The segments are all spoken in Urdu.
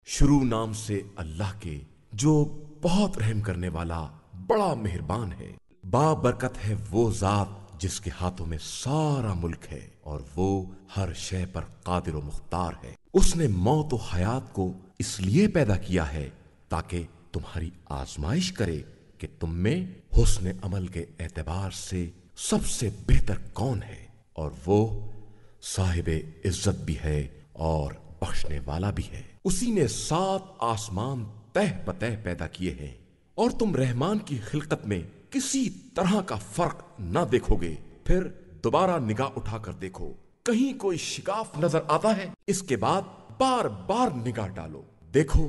شروع نام سے اللہ کے جو بہت رحم کرنے والا بڑا مہربان ہے۔ بابرکت ہے وہ ذات جس کے ہاتھوں میں سارا ملک ہے اور وہ ہر شے پر قادر و مختار ہے۔ اس نے موت و حیات کو اس لیے پیدا کیا ہے تاکہ تمہاری آزمائش کرے کہ تم میں حسن عمل کے اعتبار سے سب سے بہتر کون ہے، اور وہ صاحب عزت بھی ہے اور بخشنے والا بھی ہے۔ اسی نے 7 آسمان تہ بتہ پیدا کیے ہیں اور تم رحمان کی خلقت میں کسی طرح کا فرق نہ دیکھو گے۔ پھر دوبارہ نگاہ اٹھا کر دیکھو، کہیں کوئی شگاف نظر آتا ہے؟ اس کے بعد بار بار نگاہ ڈالو، دیکھو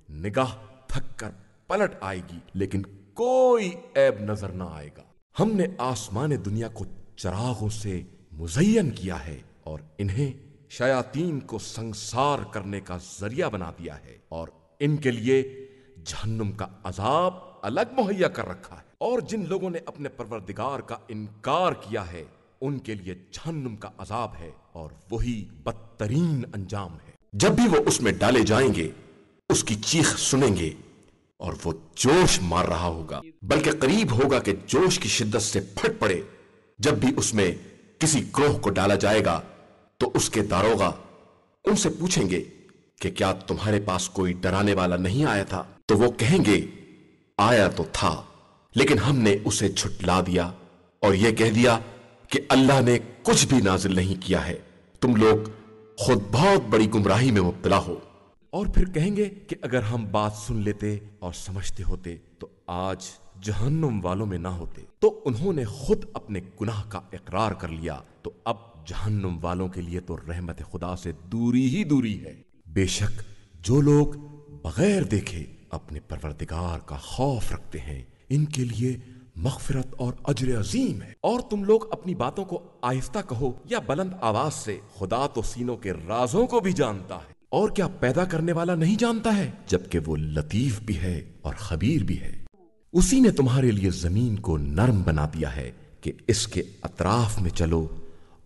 نگاہ تھک کر پلٹ آئے گی لیکن کوئی عیب نظر نہ آئے گا۔ ہم نے آسمان دنیا کو چراغوں سے مزین کیا ہے اور انہیں شیاطین کو سنسار کرنے کا ذریعہ بنا دیا ہے، اور ان کے لیے جہنم کا عذاب الگ مہیا کر رکھا ہے، اور جن لوگوں نے اپنے پروردگار کا انکار کیا ہے ان کے لیے جہنم کا عذاب ہے اور وہی بدترین انجام ہے۔ جب بھی وہ اس میں ڈالے جائیں گے اس کی چیخ سنیں گے اور وہ جوش مار رہا ہوگا، بلکہ قریب ہوگا کہ جوش کی شدت سے پھٹ پڑے۔ جب بھی اس میں کسی گروہ کو ڈالا جائے گا تو اس کے داروغہ ان سے پوچھیں گے کہ کیا تمہارے پاس کوئی ڈرانے والا نہیں آیا تھا؟ تو وہ کہیں گے آیا تو تھا لیکن ہم نے اسے جھٹلا دیا اور یہ کہہ دیا کہ اللہ نے کچھ بھی نازل نہیں کیا ہے، تم لوگ خود بہت بڑی گمراہی میں مبتلا ہو۔ اور پھر کہیں گے کہ اگر ہم بات سن لیتے اور سمجھتے ہوتے تو آج جہنم والوں میں نہ ہوتے۔ تو انہوں نے خود اپنے گناہ کا اقرار کر لیا، تو اب جہنم والوں کے لیے تو رحمت خدا سے دوری ہی دوری ہے۔ بے شک جو لوگ بغیر دیکھے اپنے پروردگار کا خوف رکھتے ہیں ان کے لیے مغفرت اور اجر عظیم ہے۔ اور تم لوگ اپنی باتوں کو آہستہ کہو یا بلند آواز سے، خدا تو سینوں کے رازوں کو بھی جانتا ہے۔ اور کیا پیدا کرنے والا نہیں جانتا ہے؟ جبکہ وہ لطیف بھی ہے اور خبیر بھی ہے۔ اسی نے تمہارے لیے زمین کو نرم بنا دیا ہے کہ اس کے اطراف میں چلو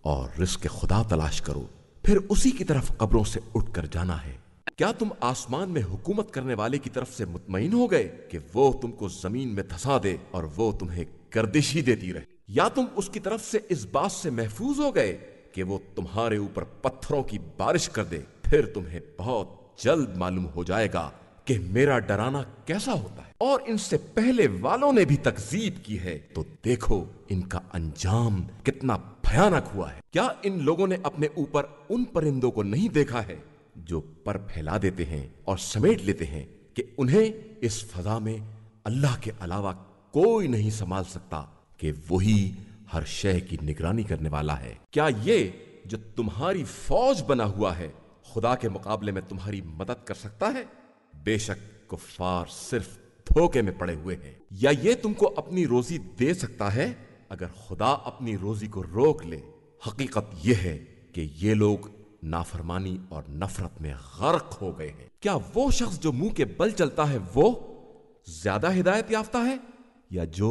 اور رزق خدا تلاش کرو، پھر اسی کی طرف قبروں سے اٹھ کر جانا ہے۔ کیا تم آسمان میں حکومت کرنے والے کی طرف سے مطمئن ہو گئے کہ وہ تم کو زمین میں دھسا دے اور وہ تمہیں گردش ہی دیتی رہے؟ یا تم اس کی طرف سے اس بات سے محفوظ ہو گئے کہ وہ تمہارے اوپر پتھروں کی بارش کر دے؟ پھر تمہیں بہت جلد معلوم ہو جائے گا کہ میرا ڈرانا کیسا ہوتا ہے۔ اور ان سے پہلے والوں نے بھی تکذیب کی ہے، تو دیکھو ان کا انجام کتنا بھیانک ہوا ہے۔ کیا ان لوگوں نے اپنے اوپر ان پرندوں کو نہیں دیکھا ہے جو پر پھیلا دیتے ہیں اور سمیٹ لیتے ہیں کہ انہیں اس فضا میں اللہ کے علاوہ کوئی نہیں سنبھال سکتا، کہ وہی ہر شے کی نگرانی کرنے والا ہے؟ کیا یہ جو تمہاری فوج بنا ہوا ہے خدا کے مقابلے میں تمہاری مدد کر سکتا ہے؟ بے شک کفار صرف دھوکے میں پڑے ہوئے ہیں۔ یا یہ تم کو اپنی روزی دے سکتا ہے اگر خدا اپنی روزی کو روک لے؟ حقیقت یہ ہے کہ یہ لوگ نافرمانی اور نفرت میں غرق ہو گئے ہیں۔ کیا وہ شخص جو منہ کے بل چلتا ہے وہ زیادہ ہدایت یافتہ ہے، یا جو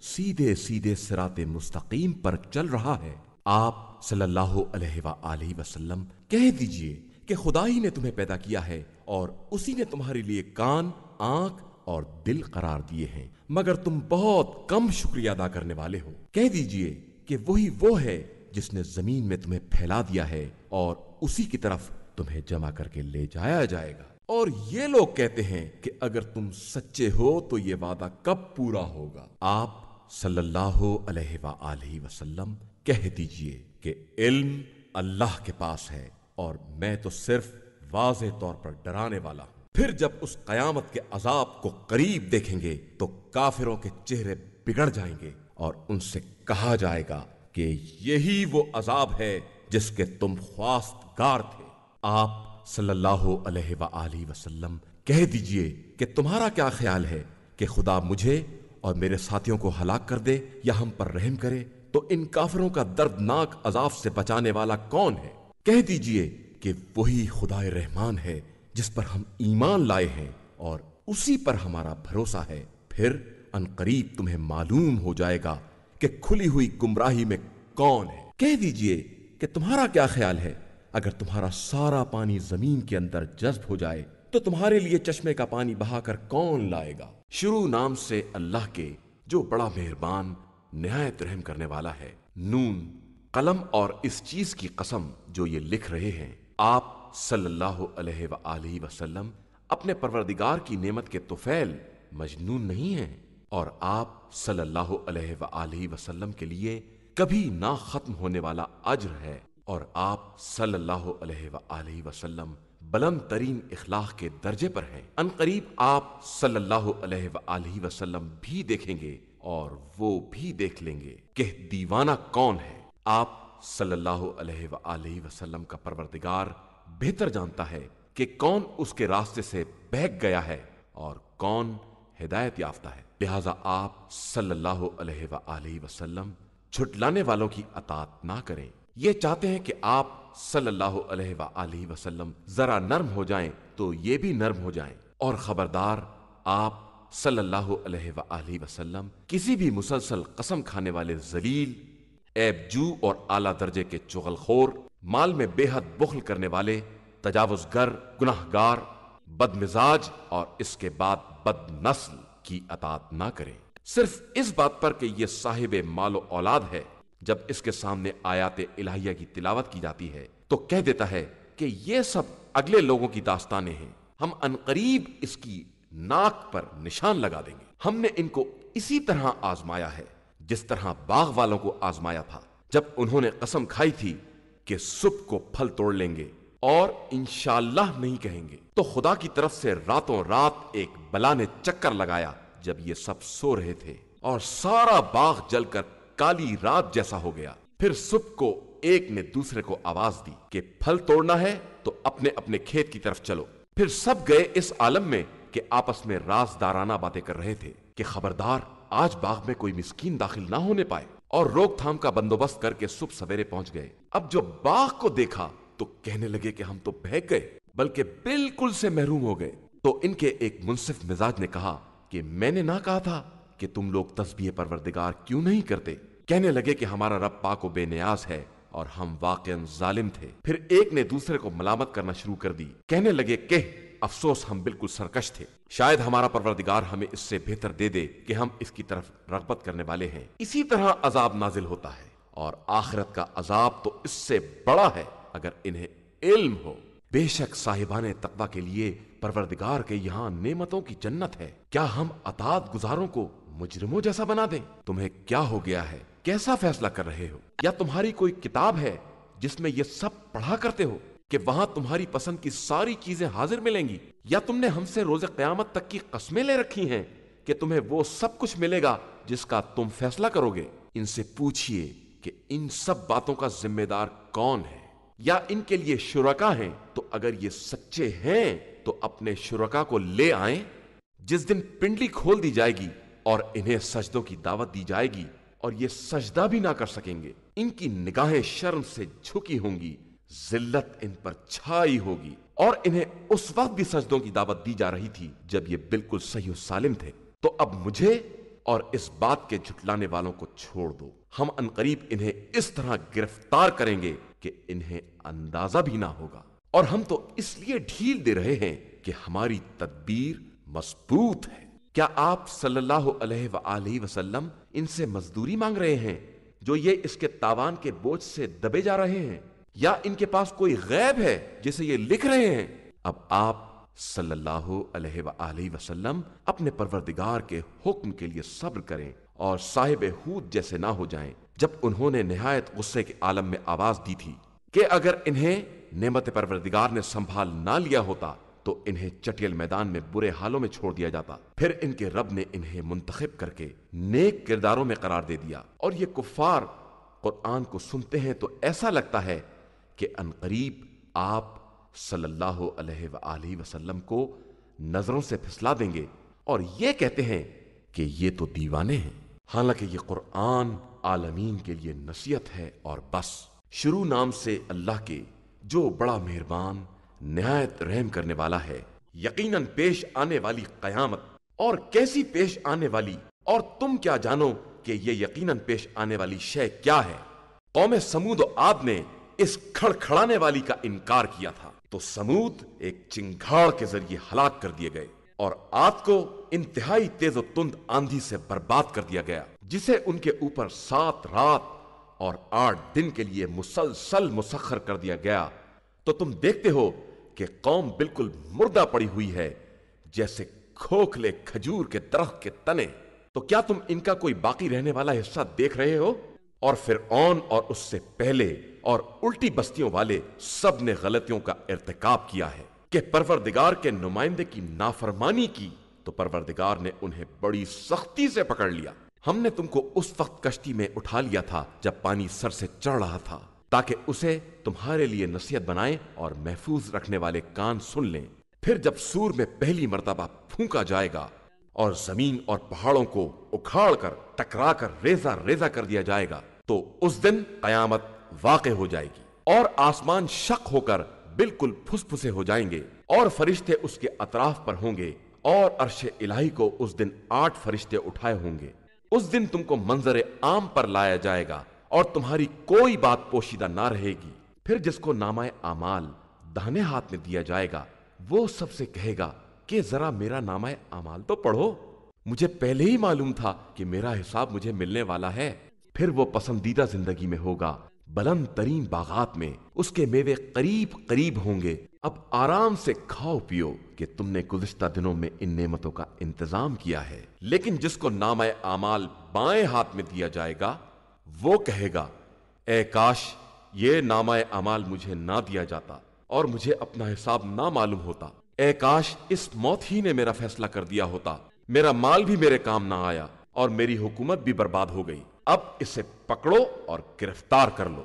سیدھے سیدھے صراط مستقیم پر چل رہا ہے؟ آپ صلی اللہ علیہ وآلہ وسلم کہہ دیجئے کہ خدا ہی نے تمہیں پیدا کیا ہے اور اسی نے تمہارے لیے کان، آنکھ اور دل قرار دیے ہیں، مگر تم بہت کم شکریہ ادا کرنے والے ہو۔ کہہ دیجئے کہ وہی وہ ہے جس نے زمین میں تمہیں پھیلا دیا ہے اور اسی کی طرف تمہیں جمع کر کے لے جایا جائے گا۔ اور یہ لوگ کہتے ہیں کہ اگر تم سچے ہو تو یہ وعدہ کب پورا ہوگا؟ آپ صلی اللہ علیہ وآلہ وسلم کہہ دیجئے کہ علم اللہ کے پاس ہے اور میں تو صرف واضح طور پر ڈرانے والا ہوں۔ پھر جب اس قیامت کے عذاب کو قریب دیکھیں گے تو کافروں کے چہرے بگڑ جائیں گے اور ان سے کہا جائے گا کہ یہی وہ عذاب ہے جس کے تم خواستگار تھے۔ آپ صلی اللہ علیہ وآلہ وسلم کہہ دیجئے کہ تمہارا کیا خیال ہے کہ خدا مجھے اور میرے ساتھیوں کو ہلاک کر دے یا ہم پر رحم کرے؟ تو ان کافروں کا دردناک عذاب سے بچانے والا کون ہے؟ کہہ دیجئے کہ وہی خدا رحمان ہے جس پر ہم ایمان لائے ہیں اور اسی پر ہمارا بھروسہ ہے۔ پھر عنقریب تمہیں معلوم ہو جائے گا کہ کھلی ہوئی گمراہی میں کون ہے۔ کہہ دیجئے کہ تمہارا کیا خیال ہے اگر تمہارا سارا پانی زمین کے اندر جذب ہو جائے تو تمہارے لیے چشمے کا پانی بہا کر کون لائے گا؟ شروع نام سے اللہ کے جو بڑا مہربان نہایت رحم کرنے والا ہے۔ نون، قلم اور اس چیز کی قسم جو یہ لکھ رہے ہیں۔ آپ صلی اللہ علیہ وآلہ وسلم اپنے پروردگار کی نعمت کے طفیل مجنون نہیں ہیں، اور آپ صلی اللہ علیہ وآلہ وسلم کے لیے کبھی نہ ختم ہونے والا اجر ہے، اور آپ صلی اللہ علیہ وآلہ وسلم بلند ترین اخلاق کے درجے پر ہیں۔ ان قریب آپ صلی اللہ علیہ وآلہ وسلم بھی دیکھیں گے اور وہ بھی دیکھ لیں گے کہ دیوانہ کون ہے۔ آپ صلی اللہ علیہ وآلہ وسلم کا پروردگار بہتر جانتا ہے کہ کون اس کے راستے سے بہک گیا ہے اور کون ہدایت یافتہ ہے، لہذا آپ صلی اللہ علیہ وآلہ وسلم جھٹلانے والوں کی اطاعت نہ کریں۔ یہ چاہتے ہیں کہ آپ صلی اللہ علیہ وآلہ وسلم ذرا نرم ہو جائیں تو یہ بھی نرم ہو جائیں، اور خبردار آپ صلی اللہ علیہ وآلہ وسلم کسی بھی مسلسل قسم کھانے والے ذلیل، عیب جو اور اعلیٰ درجے کے چغل خور، مال میں بے حد بخل کرنے والے، تجاوز گر، گناہ گار، بد مزاج اور اس کے بعد بد نسل کی اطاعت نہ کریں، صرف اس بات پر کہ یہ صاحب مال و اولاد ہے۔ جب اس کے سامنے آیات الہیہ کی تلاوت کی جاتی ہے تو کہہ دیتا ہے کہ یہ سب اگلے لوگوں کی داستانیں ہیں، ہم عنقریب اس کی ناک پر نشان لگا دیں گے۔ ہم نے ان کو اسی طرح آزمایا ہے جس طرح باغ والوں کو آزمایا تھا، جب انہوں نے قسم کھائی تھی کہ صبح کو پھل توڑ لیں گے اور انشاءاللہ نہیں کہیں گے، تو خدا کی طرف سے راتوں رات ایک بلا نے چکر لگایا جب یہ سب سو رہے تھے، اور سارا باغ جل کر کالی رات جیسا ہو گیا۔ پھر صبح کو ایک نے دوسرے کو آواز دی کہ پھل توڑنا ہے تو اپنے اپنے کھیت کی طرف چلو۔ پھر سب گئے اس عالم میں کہ آپس میں رازدارانہ باتیں کر رہے تھے کہ خبردار آج باغ میں کوئی مسکین داخل نہ ہونے پائے، اور روک تھام کا بندوبست کر کے صبح سویرے پہنچ گئے۔ اب جو باغ کو دیکھا تو کہنے لگے کہ ہم تو بہک گئے، بلکہ بالکل سے محروم ہو گئے۔ تو ان کے ایک منصف مزاج نے کہا کہ میں نے نہ کہا تھا کہ تم لوگ تسبیح پروردگار کیوں نہیں کرتے؟ کہنے لگے کہ ہمارا رب پاک و بے نیاز ہے اور ہم واقعاً ظالم تھے۔ پھر ایک نے دوسرے کو ملامت کرنا شروع کر دی، کہنے لگے کہ افسوس ہم بالکل سرکش تھے، شاید ہمارا پروردگار ہمیں اس سے بہتر دے دے کہ ہم اس کی طرف رغبت کرنے والے ہیں۔ اسی طرح عذاب نازل ہوتا ہے، اور آخرت کا عذاب تو اس سے بڑا ہے اگر انہیں علم ہو۔ بے شک صاحبان تقویٰ کے لیے پروردگار کے یہاں نعمتوں کی جنت ہے۔ کیا ہم اطاعت گزاروں کو مجرموں جیسا بنا دیں؟ تمہیں کیا ہو گیا ہے؟ کیسا فیصلہ کر رہے ہو؟ یا تمہاری کوئی کتاب ہے جس میں یہ سب پڑھا کرتے ہو کہ وہاں تمہاری پسند کی ساری چیزیں حاضر ملیں گی؟ یا تم نے ہم سے روز قیامت تک کی قسمیں لے رکھی ہیں کہ تمہیں وہ سب کچھ ملے گا جس کا تم فیصلہ کرو گے؟ ان سے پوچھئے کہ ان سب باتوں کا ذمہ دار کون ہے، یا ان کے لیے شرکا ہیں؟ تو اگر یہ سچے ہیں تو اپنے شرکا کو لے آئیں۔ جس دن پنڈلی کھول دی جائے گی اور انہیں سجدوں کی دعوت دی جائے گی اور یہ سجدہ بھی نہ کر سکیں گے، ان کی نگاہیں شرم سے جھکی ہوں گی، ذلت ان پر چھائی ہوگی، اور انہیں اس وقت بھی سجدوں کی دعوت دی جا رہی تھی جب یہ بالکل صحیح و سالم تھے۔ تو اب مجھے اور اس بات کے جھٹلانے والوں کو چھوڑ دو، ہم عنقریب انہیں اس طرح گرفتار کریں گے کہ انہیں اندازہ بھی نہ ہوگا، اور ہم تو اس لیے ڈھیل دے رہے ہیں کہ ہماری تدبیر مضبوط ہے۔ کیا آپ صلی اللہ علیہ وآلہ وسلم ان سے مزدوری مانگ رہے ہیں جو یہ اس کے تاوان کے بوجھ سے دبے جا رہے ہیں، یا ان کے پاس کوئی غیب ہے جسے یہ لکھ رہے ہیں؟ اب آپ صلی اللہ علیہ وآلہ وسلم اپنے پروردگار کے حکم کے لیے صبر کریں اور صاحب ہود جیسے نہ ہو جائیں جب انہوں نے نہایت غصے کے عالم میں آواز دی تھی کہ اگر انہیں نعمت پروردگار نے سنبھال نہ لیا ہوتا تو انہیں چٹیل میدان میں برے حالوں میں چھوڑ دیا جاتا۔ پھر ان کے رب نے انہیں منتخب کر کے نیک کرداروں میں قرار دے دیا، اور یہ کفار قرآن کو سنتے ہیں تو ایسا لگتا ہے کہ عنقریب آپ صلی اللہ علیہ وآلہ وسلم کو نظروں سے پھسلا دیں گے اور یہ کہتے ہیں کہ یہ تو دیوانے ہیں، حالانکہ یہ قرآن عالمین کے لیے نصیحت ہے اور بس۔ شروع نام سے اللہ کے جو بڑا مہربان نہایت رحم کرنے والا ہے۔ یقیناً پیش آنے والی قیامت، اور کیسی پیش آنے والی، اور تم کیا جانو کہ یہ یقیناً پیش آنے والی شے کیا ہے؟ قوم سمود و عاد نے اس کھڑکھڑانے والی کا انکار کیا تھا تو سمود ایک چنگھاڑ کے ذریعے ہلاک کر دیے گئے اور عاد کو انتہائی تیز و تند آندھی سے برباد کر دیا گیا، جسے ان کے اوپر 7 رات اور 8 دن کے لیے مسلسل مسخر کر دیا گیا۔ تو تم دیکھتے ہو کہ قوم بالکل مردہ پڑی ہوئی ہے، جیسے کھوکھلے کھجور کے درخت کے تنے۔ تو کیا تم ان کا کوئی باقی رہنے والا حصہ دیکھ رہے ہو؟ اور فرعون اور اس سے پہلے اور الٹی بستیوں والے سب نے غلطیوں کا ارتکاب کیا ہے کہ پروردگار کے نمائندے کی نافرمانی کی، تو پروردگار نے انہیں بڑی سختی سے پکڑ لیا۔ ہم نے تم کو اس وقت کشتی میں اٹھا لیا تھا جب پانی سر سے چڑھ رہا تھا، تاکہ اسے تمہارے لیے نصیحت بنائیں اور محفوظ رکھنے والے کان سن لیں۔ پھر جب سور میں پہلی مرتبہ پھونکا جائے گا اور زمین اور پہاڑوں کو اکھاڑ کر ٹکرا کر ریزہ ریزہ کر دیا جائے گا، تو اس دن قیامت واقع ہو جائے گی اور آسمان شق ہو کر بالکل پھس پھسے ہو جائیں گے اور فرشتے اس کے اطراف پر ہوں گے، اور عرش الہی کو اس دن 8 فرشتے اٹھائے ہوں گے۔ اس دن تم کو منظر عام پر لایا جائے گا اور تمہاری کوئی بات پوشیدہ نہ رہے گی۔ پھر جس کو نامہ اعمال داہنے ہاتھ میں دیا جائے گا، وہ سب سے کہے گا کہ ذرا میرا نامہ اعمال تو پڑھو، مجھے پہلے ہی معلوم تھا کہ میرا حساب مجھے ملنے والا ہے۔ پھر وہ پسندیدہ زندگی میں ہوگا، بلند ترین باغات میں، اس کے میوے قریب قریب ہوں گے۔ اب آرام سے کھاؤ پیو کہ تم نے گزشتہ دنوں میں ان نعمتوں کا انتظام کیا ہے۔ لیکن جس کو نامہ اعمال بائیں ہاتھ میں دیا جائے گا، وہ کہے گا اے کاش یہ نامہ اعمال مجھے نہ دیا جاتا اور مجھے اپنا حساب نہ معلوم ہوتا۔ اے کاش اس موت ہی نے میرا فیصلہ کر دیا ہوتا، میرا مال بھی میرے کام نہ آیا اور میری حکومت بھی برباد ہو گئی۔ اب اسے پکڑو اور گرفتار کر لو،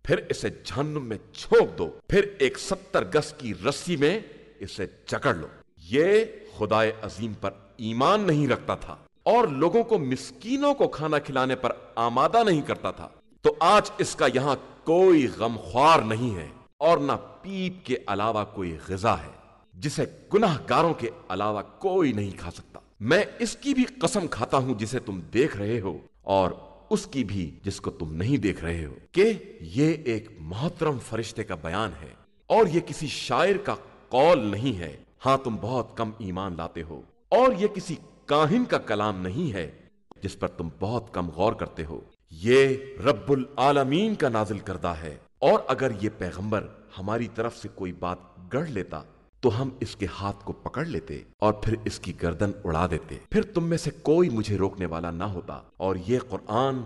پھر اسے جہنم میں چھونک دو، پھر ایک 70 گز کی رسی میں اسے جکڑ لو۔ یہ خدائے عظیم پر ایمان نہیں رکھتا تھا اور لوگوں کو مسکینوں کو کھانا کھلانے پر آمادہ نہیں کرتا تھا، تو آج اس کا یہاں کوئی غمخوار نہیں ہے اور نہ پیپ کے علاوہ کوئی غذا ہے، جسے گناہ گاروں کے علاوہ کوئی نہیں کھا سکتا۔ میں اس کی بھی قسم کھاتا ہوں جسے تم دیکھ رہے ہو، اور اس کی بھی جس کو تم نہیں دیکھ رہے ہو، کہ یہ ایک محترم فرشتے کا بیان ہے اور یہ کسی شاعر کا قول نہیں ہے۔ ہاں تم بہت کم ایمان لاتے ہو، اور یہ کسی کاہن کا کلام نہیں ہے جس پر تم بہت کم غور کرتے ہو۔ یہ رب العالمین کا نازل کردہ ہے، اور اگر یہ پیغمبر ہماری طرف سے کوئی بات گڑھ لیتا تو ہم اس کے ہاتھ کو پکڑ لیتے اور پھر اس کی گردن اڑا دیتے، پھر تم میں سے کوئی مجھے روکنے والا نہ ہوتا۔ اور یہ قرآن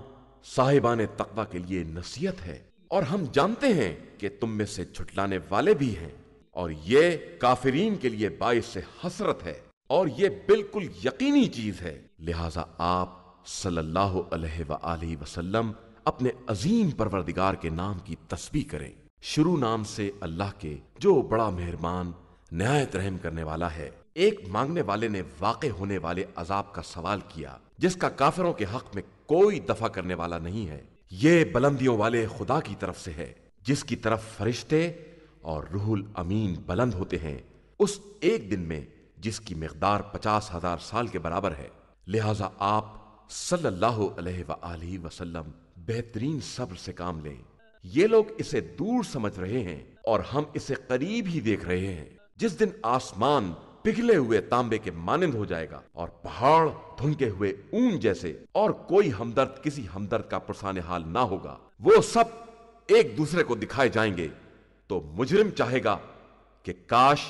صاحبان تقوی کے لیے نصیحت ہے، اور ہم جانتے ہیں کہ تم میں سے جھٹلانے والے بھی ہیں، اور یہ کافرین کے لیے باعث حسرت ہے، اور یہ بالکل یقینی چیز ہے۔ لہذا آپ صلی اللہ علیہ وآلہ وسلم اپنے عظیم پروردگار کے نام کی تسبیح کریں۔ شروع نام سے اللہ کے جو بڑا مہربان نہایت رحم کرنے والا ہے۔ ایک مانگنے والے نے واقع ہونے والے عذاب کا سوال کیا، جس کا کافروں کے حق میں کوئی دفع کرنے والا نہیں ہے۔ یہ بلندیوں والے خدا کی طرف سے ہے، جس کی طرف فرشتے اور روح الامین بلند ہوتے ہیں، اس ایک دن میں جس کی مقدار 50,000 سال کے برابر ہے۔ لہذا آپ صلی اللہ علیہ وآلہ وسلم بہترین صبر سے کام لیں۔ یہ لوگ اسے دور سمجھ رہے ہیں اور ہم اسے قریب ہی دیکھ رہے ہیں۔ جس دن آسمان پگھلے ہوئے تانبے کے مانند ہو جائے گا اور پہاڑ دھنکے ہوئے اون جیسے، اور کوئی ہمدرد کسی ہمدرد کا پرسان حال نہ ہوگا، وہ سب ایک دوسرے کو دکھائے جائیں گے، تو مجرم چاہے گا کہ کاش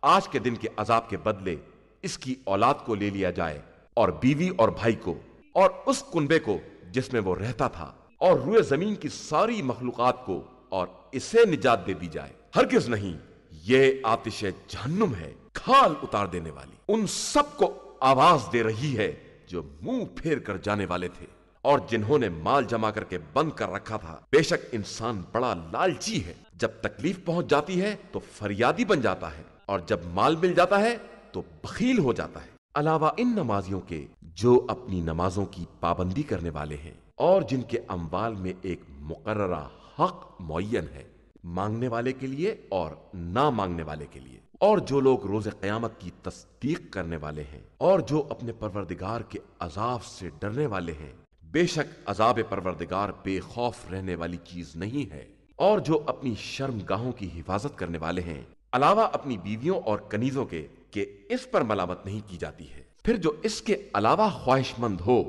آج کے دن کے عذاب کے بدلے اس کی اولاد کو لے لیا جائے، اور بیوی اور بھائی کو، اور اس کنبے کو جس میں وہ رہتا تھا، اور روئے زمین کی ساری مخلوقات کو، اور اسے نجات دے دی جائے۔ ہرگز نہیں، یہ آتش جہنم ہے، کھال اتار دینے والی، ان سب کو آواز دے رہی ہے جو منہ پھیر کر جانے والے تھے اور جنہوں نے مال جمع کر کے بند کر رکھا تھا۔ بے شک انسان بڑا لالچی ہے، جب تکلیف پہنچ جاتی ہے تو فریادی بن جاتا ہے، اور جب مال مل جاتا ہے تو بخیل ہو جاتا ہے۔ علاوہ ان نمازیوں کے جو اپنی نمازوں کی پابندی کرنے والے ہیں، اور جن کے اموال میں ایک مقررہ حق معین ہے، مانگنے والے کے لیے اور نہ مانگنے والے کے لیے، اور جو لوگ روز قیامت کی تصدیق کرنے والے ہیں، اور جو اپنے پروردگار کے عذاب سے ڈرنے والے ہیں۔ بے شک عذاب پروردگار بے خوف رہنے والی چیز نہیں ہے، اور جو اپنی شرم گاہوں کی حفاظت کرنے والے ہیں، علاوہ اپنی بیویوں اور کنیزوں کے، کہ اس پر ملامت نہیں کی جاتی ہے۔ پھر جو اس کے علاوہ خواہش مند ہو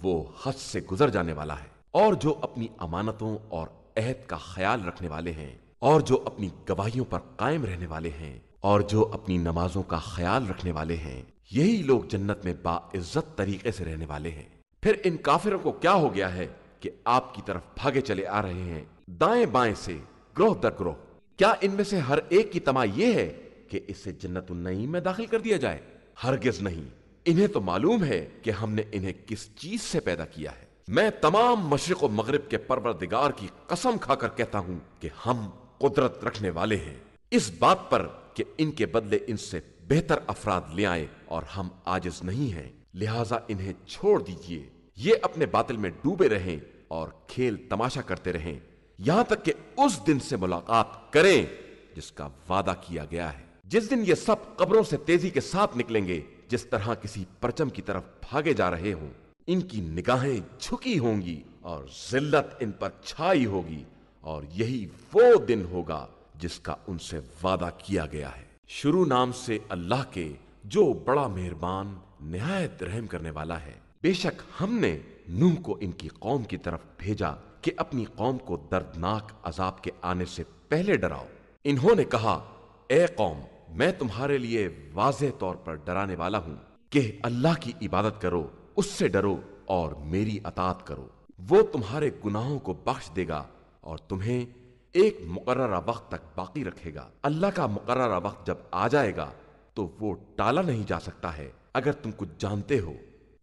وہ حد سے گزر جانے والا ہے، اور جو اپنی امانتوں اور عہد کا خیال رکھنے والے ہیں، اور جو اپنی گواہیوں پر قائم رہنے والے ہیں، اور جو اپنی نمازوں کا خیال رکھنے والے ہیں، یہی لوگ جنت میں باعزت طریقے سے رہنے والے ہیں۔ پھر ان کافروں کو کیا ہو گیا ہے کہ آپ کی طرف بھاگے چلے آ رہے ہیں دائیں بائیں سے، گروہ در گروہ؟ کیا ان میں سے ہر ایک کی طمع یہ ہے کہ اسے جنت النعیم میں داخل کر دیا جائے؟ ہرگز نہیں۔ انہیں تو معلوم ہے کہ ہم نے انہیں کس چیز سے پیدا کیا ہے۔ میں تمام مشرق و مغرب کے پروردگار کی قسم کھا کر کہتا ہوں کہ ہم قدرت رکھنے والے ہیں اس بات پر کہ ان کے بدلے ان سے بہتر افراد لے آئیں، اور ہم عاجز نہیں ہیں، لہٰذا انہیں چھوڑ دیجئے، یہ اپنے باطل میں ڈوبے رہیں اور کھیل تماشا کرتے رہیں، یہاں تک کہ اس دن سے ملاقات کریں جس کا وعدہ کیا گیا ہے، جس دن یہ سب قبروں سے تیزی کے ساتھ نکلیں گے جس طرح کسی پرچم کی طرف بھاگے جا رہے ہوں۔ ان کی نگاہیں جھکی ہوں گی اور ذلت ان پر چھائی ہوگی، اور یہی وہ دن ہوگا جس کا ان سے وعدہ کیا گیا ہے۔ شروع نام سے اللہ کے جو بڑا مہربان نہایت رحم کرنے والا ہے۔ بے شک ہم نے نوح کو ان کی قوم کی طرف بھیجا کہ اپنی قوم کو دردناک عذاب کے آنے سے پہلے ڈراؤ۔ انہوں نے کہا، اے قوم، میں تمہارے لیے واضح طور پر ڈرانے والا ہوں کہ اللہ کی عبادت کرو، اس سے ڈرو اور میری اطاعت کرو۔ وہ تمہارے گناہوں کو بخش دے گا اور تمہیں ایک مقررہ وقت تک باقی رکھے گا۔ اللہ کا مقررہ وقت جب آ جائے گا تو وہ ٹالا نہیں جا سکتا ہے، اگر تم کچھ جانتے ہو۔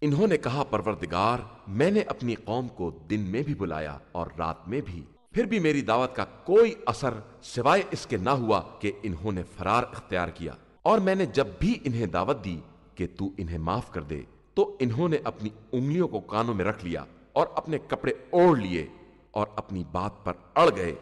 انہوں نے کہا، پروردگار، میں نے اپنی قوم کو دن میں بھی بلایا اور رات میں بھی، پھر بھی میری دعوت کا کوئی اثر سوائے اس کے نہ ہوا کہ انہوں نے فرار اختیار کیا۔ اور میں نے جب بھی انہیں دعوت دی کہ تو انہیں معاف کر دے تو انہوں نے اپنی انگلیوں کو کانوں میں رکھ لیا اور اپنے کپڑے اوڑھ لیے اور اپنی بات پر اڑ گئے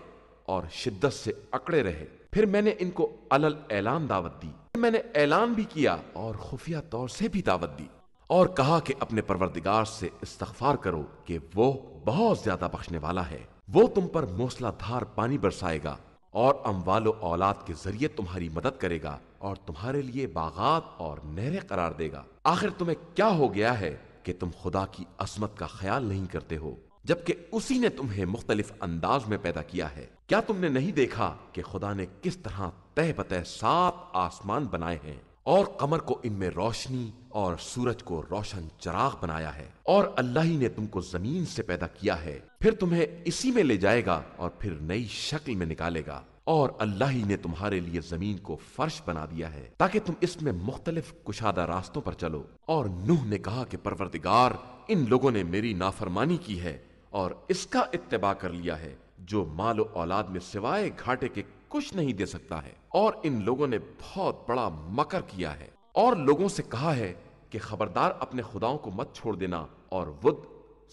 اور شدت سے اکڑے رہے۔ پھر میں نے ان کو علل اعلان دعوت دی، میں نے اعلان بھی کیا اور خفیہ طور سے بھی دعوت دی، اور کہا کہ اپنے پروردگار سے استغفار کرو کہ وہ بہت زیادہ بخشنے والا ہے۔ وہ تم پر موسلا دھار پانی برسائے گا اور اموال و اولاد کے ذریعے تمہاری مدد کرے گا اور تمہارے لیے باغات اور نہریں قرار دے گا۔ آخر تمہیں کیا ہو گیا ہے کہ تم خدا کی عظمت کا خیال نہیں کرتے ہو، جبکہ اسی نے تمہیں مختلف انداز میں پیدا کیا ہے؟ کیا تم نے نہیں دیکھا کہ خدا نے کس طرح تہ بتہ 7 آسمان بنائے ہیں، اور قمر کو ان میں روشنی اور سورج کو روشن چراغ بنایا ہے؟ اور اللہ ہی نے تم کو زمین سے پیدا کیا ہے، پھر تمہیں اسی میں لے جائے گا اور پھر نئی شکل میں نکالے گا۔ اور اللہ ہی نے تمہارے لیے زمین کو فرش بنا دیا ہے تاکہ تم اس میں مختلف کشادہ راستوں پر چلو۔ اور نوح نے کہا کہ پروردگار، ان لوگوں نے میری نافرمانی کی ہے اور اس کا اتباع کر لیا ہے جو مال و اولاد میں سوائے گھاٹے کے کچھ نہیں دے سکتا ہے، اور ان لوگوں نے بہت بڑا مکر کیا ہے۔ اور لوگوں سے کہا ہے کہ خبردار اپنے خداؤں کو مت چھوڑ دینا، اور ود،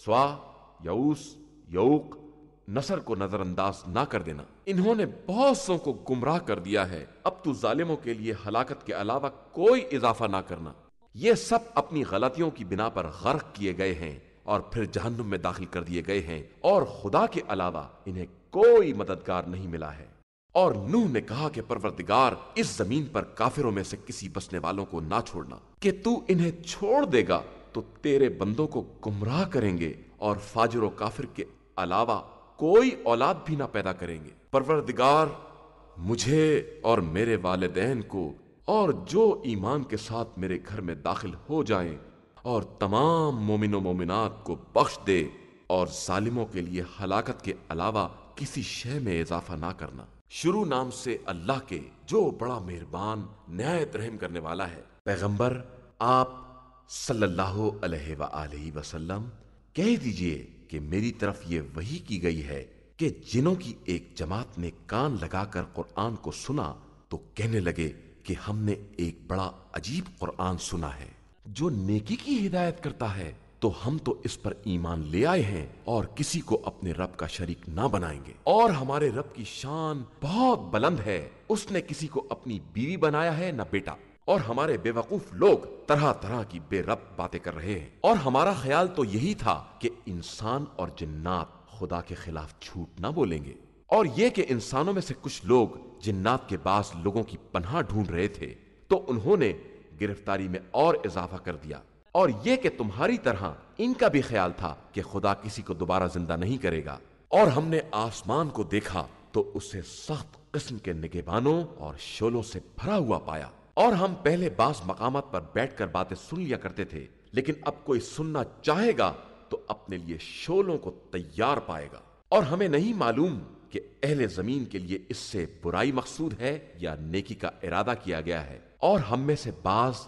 سوا، یعوس، یعوق، نصر کو نظر انداز نہ کر دینا۔ انہوں نے بہت سو کو گمراہ کر دیا ہے، اب تو ظالموں کے لیے ہلاکت کے علاوہ کوئی اضافہ نہ کرنا۔ یہ سب اپنی غلطیوں کی بنا پر غرق کیے گئے ہیں اور پھر جہنم میں داخل کر دیے گئے ہیں، اور خدا کے علاوہ انہیں کوئی مددگار نہیں ملا ہے۔ اور نوح نے کہا کہ پروردگار، اس زمین پر کافروں میں سے کسی بسنے والوں کو نہ چھوڑنا، کہ تو انہیں چھوڑ دے گا تو تیرے بندوں کو گمراہ کریں گے اور فاجر و کافر کے علاوہ کوئی اولاد بھی نہ پیدا کریں گے۔ پروردگار، مجھے اور میرے والدین کو اور جو ایمان کے ساتھ میرے گھر میں داخل ہو جائیں اور تمام مومن و مومنات کو بخش دے، اور ظالموں کے لیے ہلاکت کے علاوہ کسی شے میں اضافہ نہ کرنا۔ شروع نام سے اللہ کے جو بڑا مہربان نہایت رحم کرنے والا ہے۔ پیغمبر، آپ صلی اللہ علیہ وآلہ وسلم کہہ دیجئے کہ میری طرف یہ وحی کی گئی ہے کہ جنوں کی ایک جماعت نے کان لگا کر قرآن کو سنا تو کہنے لگے کہ ہم نے ایک بڑا عجیب قرآن سنا ہے جو نیکی کی ہدایت کرتا ہے، تو ہم تو اس پر ایمان لے آئے ہیں اور کسی کو اپنے رب کا شریک نہ بنائیں گے، اور ہمارے رب کی شان بہت بلند ہے، اس نے کسی کو اپنی بیوی بنایا ہے نہ بیٹا، اور ہمارے بے وقوف لوگ طرح طرح کی بے رب باتیں کر رہے ہیں، اور ہمارا خیال تو یہی تھا کہ انسان اور جنات خدا کے خلاف جھوٹ نہ بولیں گے، اور یہ کہ انسانوں میں سے کچھ لوگ جنات کے بعض لوگوں کی پناہ ڈھونڈ رہے تھے تو انہوں نے گرفتاری میں اور اضافہ کر دیا، اور یہ کہ تمہاری طرح ان کا بھی خیال تھا کہ خدا کسی کو دوبارہ زندہ نہیں کرے گا، اور ہم نے آسمان کو دیکھا تو اسے سخت قسم کے نگہبانوں اور شعلوں سے بھرا ہوا پایا، اور ہم پہلے بعض مقامات پر بیٹھ کر باتیں سن لیا کرتے تھے، لیکن اب کوئی سننا چاہے گا تو اپنے لیے شعلوں کو تیار پائے گا، اور ہمیں نہیں معلوم کہ اہل زمین کے لیے اس سے برائی مقصود ہے یا نیکی کا ارادہ کیا گیا ہے، اور ہم میں سے بعض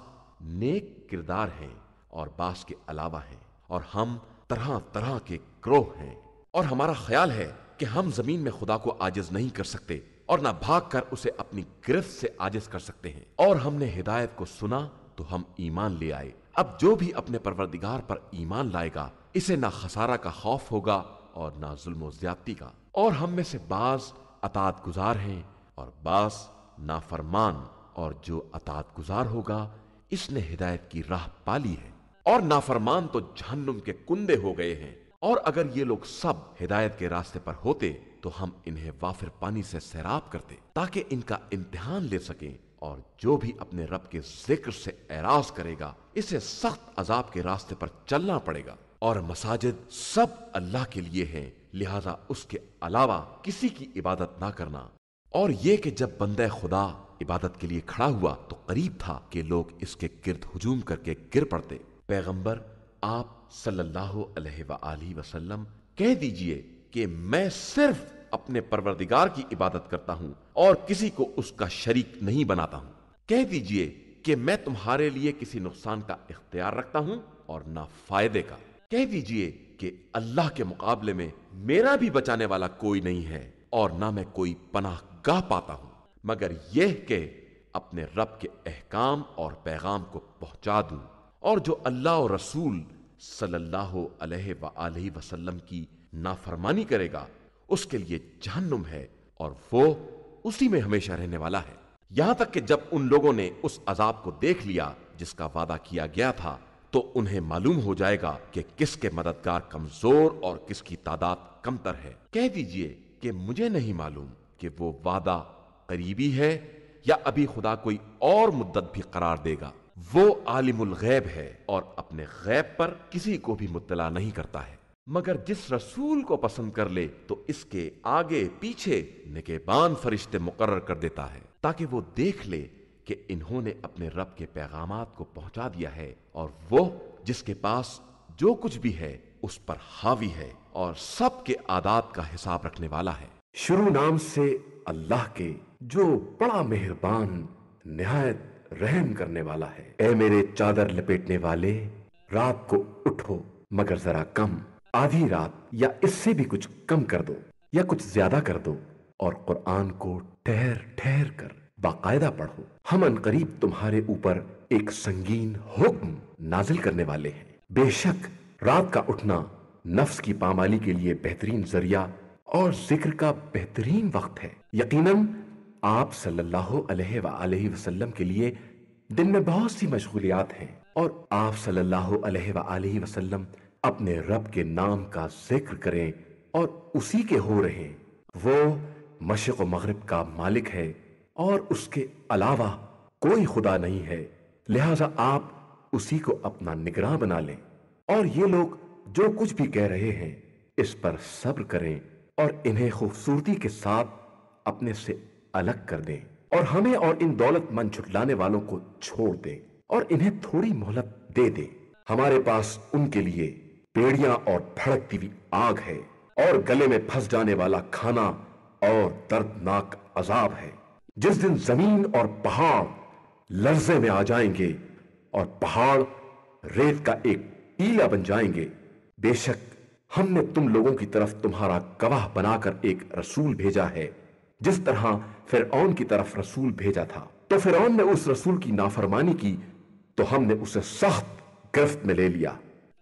نیک کردار ہیں اور بعض کے علاوہ ہیں، اور ہم طرح طرح کے گروہ ہیں، اور ہمارا خیال ہے کہ ہم زمین میں خدا کو عاجز نہیں کر سکتے اور نہ بھاگ کر اسے اپنی گرفت سے عاجز کر سکتے ہیں، اور ہم نے ہدایت کو سنا تو ہم ایمان لے آئے۔ اب جو بھی اپنے پروردگار پر ایمان لائے گا اسے نہ خسارہ کا خوف ہوگا اور نہ ظلم و زیادتی کا، اور ہم میں سے بعض اطاعت گزار ہیں اور بعض نافرمان، اور جو اطاعت گزار ہوگا اس نے ہدایت کی راہ پالی ہے، اور نافرمان تو جہنم کے کندے ہو گئے ہیں۔ اور اگر یہ لوگ سب ہدایت کے راستے پر ہوتے تو ہم انہیں وافر پانی سے سیراب کرتے تاکہ ان کا امتحان لے سکیں، اور جو بھی اپنے رب کے ذکر سے اعراض کرے گا اسے سخت عذاب کے راستے پر چلنا پڑے گا۔ اور مساجد سب اللہ کے لیے ہیں، لہذا اس کے علاوہ کسی کی عبادت نہ کرنا۔ اور یہ کہ جب بندہ خدا عبادت کے لیے کھڑا ہوا تو قریب تھا کہ لوگ اس کے گرد ہجوم کر کے گر پڑتے۔ پیغمبر آپ صلی اللہ علیہ وآلہ وسلم کہہ دیجئے کہ میں صرف اپنے پروردگار کی عبادت کرتا ہوں اور کسی کو اس کا شریک نہیں بناتا ہوں۔ کہہ دیجئے کہ میں تمہارے لیے کسی نقصان کا اختیار رکھتا ہوں اور نہ فائدے کا۔ کہہ دیجئے کہ اللہ کے مقابلے میں میرا بھی بچانے والا کوئی نہیں ہے اور نہ میں کوئی پناہ گاہ پاتا ہوں، مگر یہ کہ اپنے رب کے احکام اور پیغام کو پہنچا دوں، اور جو اللہ اور رسول صلی اللہ علیہ وآلہ وسلم کی نافرمانی کرے گا اس کے لیے جہنم ہے اور وہ اسی میں ہمیشہ رہنے والا ہے۔ یہاں تک کہ جب ان لوگوں نے اس عذاب کو دیکھ لیا جس کا وعدہ کیا گیا تھا تو انہیں معلوم ہو جائے گا کہ کس کے مددگار کمزور اور کس کی تعداد کمتر ہے۔ کہہ دیجئے کہ مجھے نہیں معلوم کہ وہ وعدہ قریبی ہے یا ابھی خدا کوئی اور مدت بھی قرار دے گا۔ وہ عالم الغیب ہے اور اپنے غیب پر کسی کو بھی مطلع نہیں کرتا ہے، مگر جس رسول کو پسند کر لے تو اس کے آگے پیچھے نگہبان فرشتے مقرر کر دیتا ہے تاکہ وہ دیکھ لے کہ انہوں نے اپنے رب کے پیغامات کو پہنچا دیا ہے، اور وہ جس کے پاس جو کچھ بھی ہے اس پر حاوی ہے اور سب کے عادات کا حساب رکھنے والا ہے۔ شروع نام سے اللہ کے جو بڑا مہربان نہایت رحم کرنے والا ہے۔ اے میرے چادر لپیٹنے والے، رات کو اٹھو مگر ذرا کم، آدھی رات یا اس سے بھی کچھ کم کر دو یا کچھ زیادہ کر دو، اور قرآن کو ٹھہر ٹھہر کر باقاعدہ پڑھو۔ ہم ان قریب تمہارے اوپر ایک سنگین حکم نازل کرنے والے ہیں۔ بے شک رات کا اٹھنا نفس کی پامالی کے لیے بہترین ذریعہ اور ذکر کا بہترین وقت ہے۔ یقیناً آپ صلی اللہ علیہ وآلہ وسلم کے لیے دن میں بہت سی مشغولیات ہیں، اور آپ صلی اللہ علیہ وآلہ وسلم اپنے رب کے نام کا ذکر کریں اور اسی کے ہو رہیں۔ وہ مشرق و مغرب کا مالک ہے اور اس کے علاوہ کوئی خدا نہیں ہے، لہذا آپ اسی کو اپنا نگراں بنا لیں۔ اور یہ لوگ جو کچھ بھی کہہ رہے ہیں اس پر صبر کریں اور انہیں خوبصورتی کے ساتھ اپنے سے الگ کر دیں، اور ہمیں اور ان دولت مند جھٹلانے والوں کو چھوڑ دیں اور انہیں تھوڑی مہلت دے دیں۔ ہمارے پاس ان کے لیے پیڑیاں اور بھڑکتی ہوئی آگ ہے اور گلے میں پھنس جانے والا کھانا اور دردناک عذاب ہے، جس دن زمین اور پہاڑ لرزے میں آ جائیں گے اور پہاڑ ریت کا ایک ٹیلا بن جائیں گے۔ بے شک ہم نے تم لوگوں کی طرف تمہارا گواہ بنا کر ایک رسول بھیجا ہے، جس طرح فرعون کی طرف رسول بھیجا تھا، تو فرعون نے اس رسول کی نافرمانی کی تو ہم نے اسے سخت گرفت میں لے لیا۔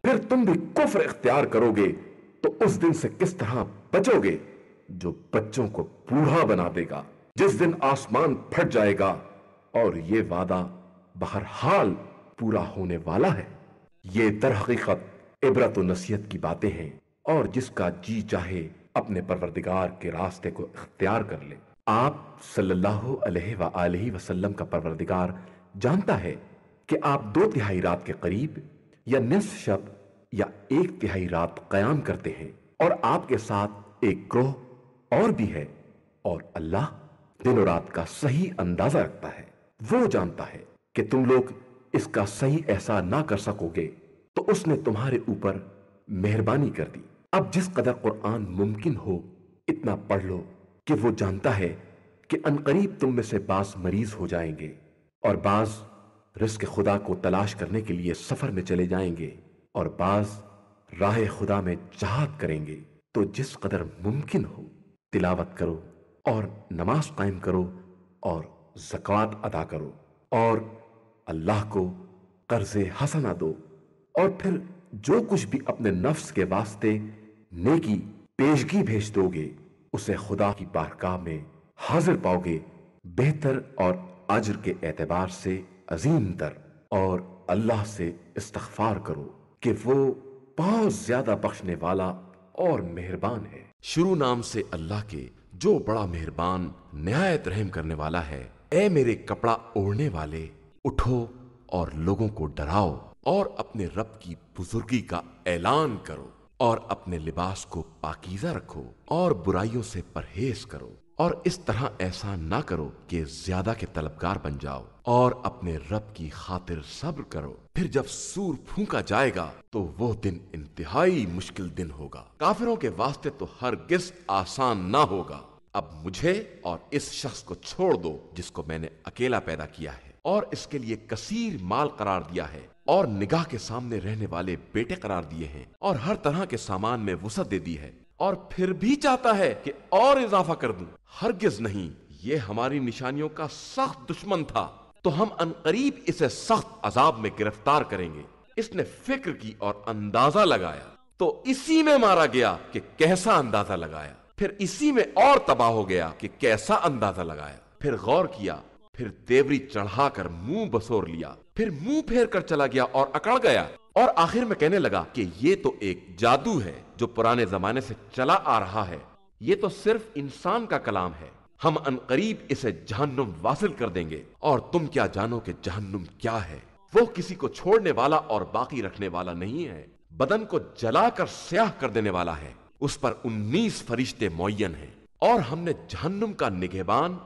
پھر تم بھی کفر اختیار کرو گے تو اس دن سے کس طرح بچو گے جو بچوں کو بوڑھا بنا دے گا، جس دن آسمان پھٹ جائے گا اور یہ وعدہ بہرحال پورا ہونے والا ہے۔ یہ در حقیقت عبرت و نصیحت کی باتیں ہیں، اور جس کا جی چاہے اپنے پروردگار کے راستے کو اختیار کر لے۔ آپ صلی اللہ علیہ وآلہ وسلم کا پروردگار جانتا ہے کہ آپ 2/3 رات کے قریب یا نصف شب یا 1/3 رات قیام کرتے ہیں، اور آپ کے ساتھ ایک گروہ اور بھی ہے، اور اللہ دن و رات کا صحیح اندازہ رکھتا ہے۔ وہ جانتا ہے کہ تم لوگ اس کا صحیح احسان نہ کر سکو گے، تو اس نے تمہارے اوپر مہربانی کر دی۔ اب جس قدر قرآن ممکن ہو اتنا پڑھ لو، کہ وہ جانتا ہے کہ عنقریب تم میں سے بعض مریض ہو جائیں گے، اور بعض رزق خدا کو تلاش کرنے کے لیے سفر میں چلے جائیں گے، اور بعض راہ خدا میں جہاد کریں گے۔ تو جس قدر ممکن ہو تلاوت کرو، اور نماز قائم کرو، اور زکوٰۃ ادا کرو، اور اللہ کو قرض حسنہ دو، اور پھر جو کچھ بھی اپنے نفس کے واسطے نیکی پیشگی بھیج دو گے، اسے خدا کی بارگاہ میں حاضر پاؤ گے، بہتر اور اجر کے اعتبار سے عظیم تر۔ اور اللہ سے استغفار کرو کہ وہ بہت زیادہ بخشنے والا اور مہربان ہے۔ شروع نام سے اللہ کے جو بڑا مہربان نہایت رحم کرنے والا ہے۔ اے میرے کپڑا اوڑھنے والے، اٹھو اور لوگوں کو ڈراؤ، اور اپنے رب کی بزرگی کا اعلان کرو، اور اپنے لباس کو پاکیزہ رکھو، اور برائیوں سے پرہیز کرو، اور اس طرح احسان نہ کرو کہ زیادہ کے طلبگار بن جاؤ، اور اپنے رب کی خاطر صبر کرو۔ پھر جب سور پھونکا جائے گا تو وہ دن انتہائی مشکل دن ہوگا، کافروں کے واسطے تو ہرگز آسان نہ ہوگا۔ اب مجھے اور اس شخص کو چھوڑ دو جس کو میں نے اکیلا پیدا کیا ہے، اور اس کے لیے کثیر مال قرار دیا ہے، اور نگاہ کے سامنے رہنے والے بیٹے قرار دیے ہیں، اور ہر طرح کے سامان میں وسعت دے دی ہے، اور پھر بھی چاہتا ہے کہ اور اضافہ کر دوں۔ ہرگز نہیں، یہ ہماری نشانیوں کا سخت دشمن تھا، تو ہم عنقریب اسے سخت عذاب میں گرفتار کریں گے۔ اس نے فکر کی اور اندازہ لگایا، تو اسی میں مارا گیا کہ کیسا اندازہ لگایا، پھر اسی میں اور تباہ ہو گیا کہ کیسا اندازہ لگایا۔ پھر غور کیا، پھر تیوری چڑھا کر منہ بسور لیا، پھر منہ پھیر کر چلا گیا اور اکڑ گیا، اور آخر میں کہنے لگا کہ یہ تو ایک جادو ہے جو پرانے زمانے سے چلا آ رہا ہے، یہ تو صرف انسان کا کلام ہے، ہم عنقریب اسے جہنم واصل کر دیں گے، اور تم کیا جانو کہ جہنم کیا ہے؟ وہ کسی کو چھوڑنے والا اور باقی رکھنے والا نہیں ہے، بدن کو جلا کر سیاہ کر دینے والا ہے، اس پر 19 فرشتے معین ہیں، اور ہم نے جہنم کا نگہبان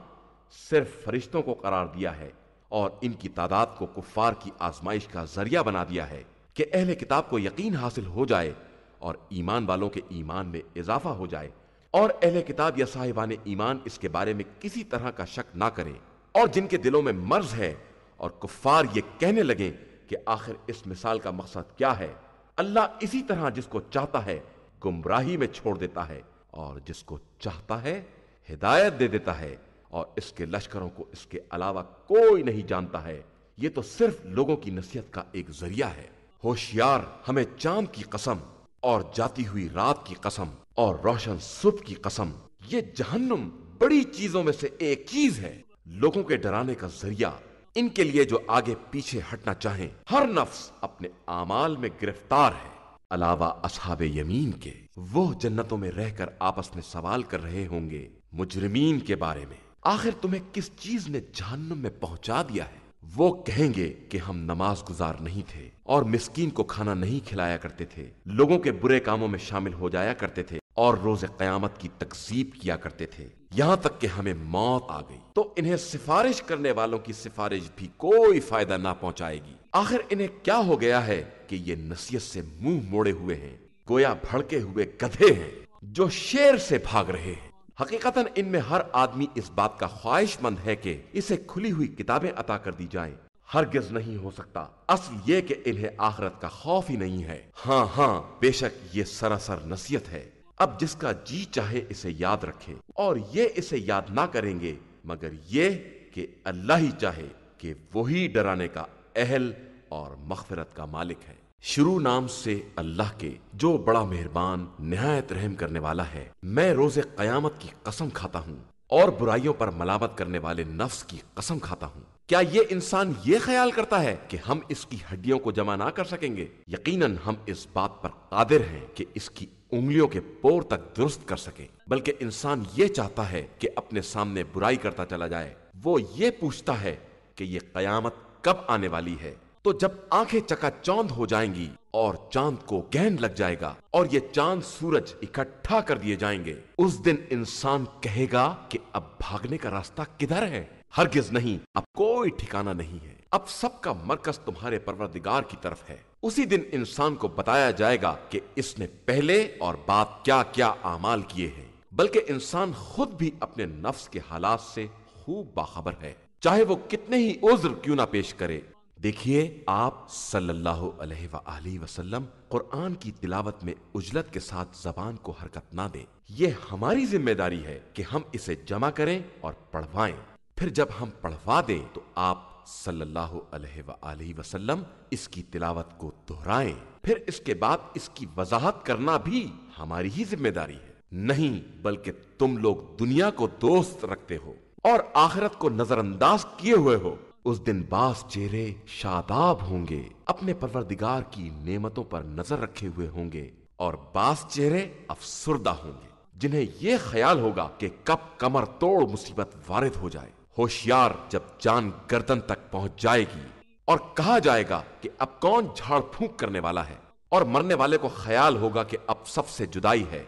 صرف فرشتوں کو قرار دیا ہے، اور ان کی تعداد کو کفار کی آزمائش کا ذریعہ بنا دیا ہے کہ اہل کتاب کو یقین حاصل ہو جائے، اور ایمان والوں کے ایمان میں اضافہ ہو جائے، اور اہل کتاب یا صاحبان ایمان اس کے بارے میں کسی طرح کا شک نہ کریں، اور جن کے دلوں میں مرض ہے اور کفار یہ کہنے لگیں کہ آخر اس مثال کا مقصد کیا ہے۔ اللہ اسی طرح جس کو چاہتا ہے گمراہی میں چھوڑ دیتا ہے، اور جس کو چاہتا ہے ہدایت دے دیتا ہے، اور اس کے لشکروں کو اس کے علاوہ کوئی نہیں جانتا ہے۔ یہ تو صرف لوگوں کی نصیحت کا ایک ذریعہ ہے۔ ہوشیار، ہمیں چاند کی قسم، اور جاتی ہوئی رات کی قسم، اور روشن صبح کی قسم، یہ جہنم بڑی چیزوں میں سے ایک چیز ہے، لوگوں کے ڈرانے کا ذریعہ، ان کے لیے جو آگے پیچھے ہٹنا چاہیں۔ ہر نفس اپنے اعمال میں گرفتار ہے، علاوہ اصحاب یمین کے، وہ جنتوں میں رہ کر آپس میں سوال کر رہے ہوں گے مجرمین کے بارے میں، آخر تمہیں کس چیز نے جہنم میں پہنچا دیا ہے؟ وہ کہیں گے کہ ہم نماز گزار نہیں تھے، اور مسکین کو کھانا نہیں کھلایا کرتے تھے، لوگوں کے برے کاموں میں شامل ہو جایا کرتے تھے، اور روز قیامت کی تکذیب کیا کرتے تھے، یہاں تک کہ ہمیں موت آ گئی۔ تو انہیں سفارش کرنے والوں کی سفارش بھی کوئی فائدہ نہ پہنچائے گی۔ آخر انہیں کیا ہو گیا ہے کہ یہ نصیحت سے منہ موڑے ہوئے ہیں، گویا بھڑکے ہوئے گدھے ہیں جو شیر سے بھاگ رہے ہیں۔ حقیقتاً ان میں ہر آدمی اس بات کا خواہش مند ہے کہ اسے کھلی ہوئی کتابیں عطا کر دی جائیں، ہرگز نہیں ہو سکتا۔ اصل یہ کہ انہیں آخرت کا خوف ہی نہیں ہے۔ ہاں، بے شک یہ سراسر نصیحت ہے۔ اب جس کا جی چاہے اسے یاد رکھے، اور یہ اسے یاد نہ کریں گے مگر یہ کہ اللہ ہی چاہے کہ وہی ڈرانے کا اہل اور مغفرت کا مالک ہے۔ شروع نام سے اللہ کے جو بڑا مہربان نہایت رحم کرنے والا ہے۔ میں روز قیامت کی قسم کھاتا ہوں، اور برائیوں پر ملامت کرنے والے نفس کی قسم کھاتا ہوں۔ کیا یہ انسان یہ خیال کرتا ہے کہ ہم اس کی ہڈیوں کو جمع نہ کر سکیں گے؟ یقیناً ہم اس بات پر قادر ہیں کہ اس کی انگلیوں کے پور تک درست کر سکیں، بلکہ انسان یہ چاہتا ہے کہ اپنے سامنے برائی کرتا چلا جائے۔ وہ یہ پوچھتا ہے کہ یہ قیامت کب آنے والی ہے۔ تو جب آنکھیں چکا چوند ہو جائیں گی اور چاند کو گہن لگ جائے گا اور یہ چاند سورج اکٹھا کر دیے جائیں گے، اس دن انسان کہے گا کہ اب بھاگنے کا راستہ کدھر ہے؟ ہرگز نہیں، اب کوئی ٹھکانہ نہیں ہے، اب سب کا مرکز تمہارے پروردگار کی طرف ہے۔ اسی دن انسان کو بتایا جائے گا کہ اس نے پہلے اور بعد کیا کیا اعمال کیے ہیں، بلکہ انسان خود بھی اپنے نفس کے حالات سے خوب باخبر ہے، چاہے وہ کتنے ہی عذر کیوں نہ پیش کرے۔ دیکھیے، آپ صلی اللہ علیہ وآلہ وسلم قرآن کی تلاوت میں عجلت کے ساتھ زبان کو حرکت نہ دیں۔ یہ ہماری ذمہ داری ہے کہ ہم اسے جمع کریں اور پڑھوائیں۔ پھر جب ہم پڑھوا دیں تو آپ صلی اللہ علیہ وآلہ وسلم اس کی تلاوت کو دہرائیں۔ پھر اس کے بعد اس کی وضاحت کرنا بھی ہماری ہی ذمہ داری ہے۔ نہیں، بلکہ تم لوگ دنیا کو دوست رکھتے ہو اور آخرت کو نظر انداز کیے ہوئے ہو۔ اس دن بعض چہرے شاداب ہوں گے، اپنے پروردگار کی نعمتوں پر نظر رکھے ہوئے ہوں گے، اور بعض چہرے افسردہ ہوں گے، جنہیں یہ خیال ہوگا کہ کب کمر توڑ مصیبت وارد ہو جائے۔ ہوشیار، جب جان گردن تک پہنچ جائے گی اور کہا جائے گا کہ اب کون جھاڑ پھونک کرنے والا ہے، اور مرنے والے کو خیال ہوگا کہ اب سب سے جدائی ہے،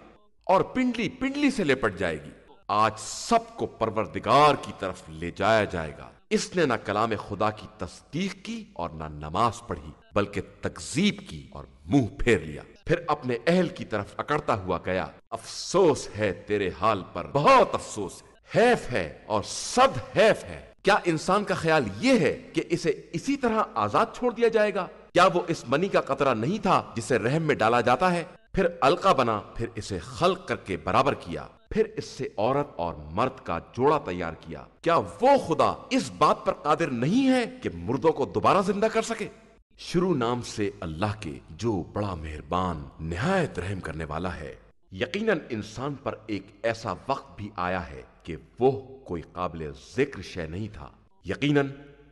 اور پنڈلی پنڈلی سے لپٹ جائے گی۔ آج سب کو پروردگار کی طرف لے جایا جائے گا۔ اس نے نہ کلام خدا کی تصدیق کی اور نہ نماز پڑھی، بلکہ تکذیب کی اور منہ پھیر لیا، پھر اپنے اہل کی طرف اکڑتا ہوا گیا۔ افسوس ہے تیرے حال پر، بہت افسوس ہے، حیف ہے اور صد حیف ہے۔ کیا انسان کا خیال یہ ہے کہ اسے اسی طرح آزاد چھوڑ دیا جائے گا؟ کیا وہ اس منی کا قطرہ نہیں تھا جسے رحم میں ڈالا جاتا ہے، پھر القا بنا، پھر اسے خلق کر کے برابر کیا، پھر اس سے عورت اور مرد کا جوڑا تیار کیا؟ کیا وہ خدا اس بات پر قادر نہیں ہے کہ مردوں کو دوبارہ زندہ کر سکے؟ شروع نام سے اللہ کے، جو بڑا مہربان نہایت رحم کرنے والا ہے۔ یقیناً انسان پر ایک ایسا وقت بھی آیا ہے کہ وہ کوئی قابل ذکر شے نہیں تھا۔ یقیناً